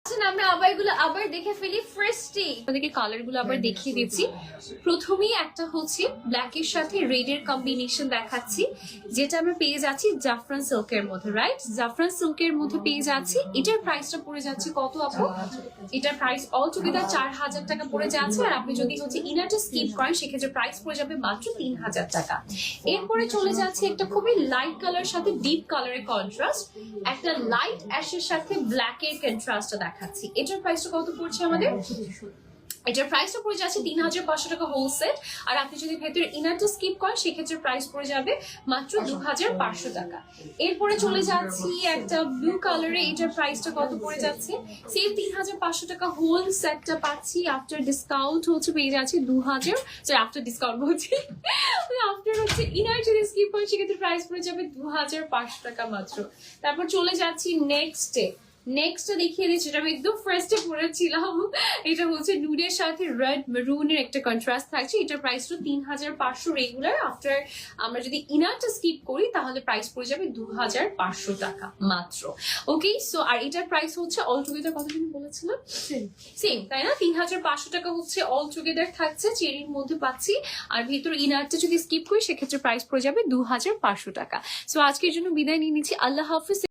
আমরা আবার এগুলো আবার দেখে ফেলি ফ্রেশটি আপনাদেরকে কালার গুলো আবার দেখিয়ে দিচ্ছি। প্রথমেই একটা হচ্ছে ব্ল্যাক এর সাথে রেড এর কম্বিনেশন দেখাচ্ছি, যেটা আমরা পেয়ে যাচ্ছি জাফরান সিল্কের মধ্যে, রাইট? জাফরান সিল্কের মধ্যে পেয়ে যাচ্ছি। এটার প্রাইসটা পড়ে যাচ্ছে কত আপু? এটার প্রাইস অল টুগেদার 4000 টাকা পড়ে যাচ্ছে। আর আপনি যদি হচ্ছে ইনারটা স্কিপ করেন সেক্ষেত্রে প্রাইস পড়ে যাবে মাত্র 3000 টাকা। এরপরে চলে যাচ্ছে একটা খুবই লাইট কালার সাথে ডিপ কালারের কন্ট্রাস্ট, একটা লাইট অ্যাশের সাথে ব্ল্যাক এর কন্ট্রাস্টটা দেখাচ্ছি। এটার প্রাইসটা কত পড়ছে আমাদের? এটার প্রাইসটা পড়ে যাচ্ছে 3500 টাকা হোলসেল। আর আপনি যদি ভেতরে ইনারটা স্কিপ করেন সেক্ষেত্রে প্রাইস পড়ে যাবে মাত্র 2500 টাকা। এরপরে চলে যাচ্ছি একটা ব্লু কালারে, এটার প্রাইসটা কত পড়ে যাচ্ছে? সেম 3500 টাকা হোল সেটটা পাচ্ছি। আফটার ডিসকাউন্ট হচ্ছে পেয়ে যাচ্ছি 2000, আফটার ডিসকাউন্ট বলছি, আফটার হচ্ছে ইনার যদি স্কিপ করেন সেক্ষেত্রে প্রাইস পড়ে যাবে 2500 টাকা মাত্র। তারপর চলে যাচ্ছি নেক্সটটা দেখিয়ে দিচ্ছি, যেটা আমি একদম ফার্স্টে পড়েছিলাম। এটা হচ্ছে নুডের সাথে রেড মেরুনের একটা কন্ট্রাস্ট থাকছে। এটার প্রাইসটা 3500 রেগুলার। আফটার আমরা যদি ইনারটা স্কিপ করি তাহলে প্রাইস পড়ে যাবে 2500 টাকা মাত্র। ওকে, সো আর এটার প্রাইস হচ্ছে অল টুগেদার কত দিন বলেছিলাম? সেম, তাই না? 3500 টাকা হচ্ছে অল টুগেদার থাকছে, চেরির মধ্যে পাচ্ছি। আর ভিতরে ইনারটা যদি স্কিপ করি সেক্ষেত্রে প্রাইস পড়ে যাবে 2500 টাকা। সো আজকের জন্য বিদায় নিয়ে নিচ্ছি, আল্লাহ হাফিজ।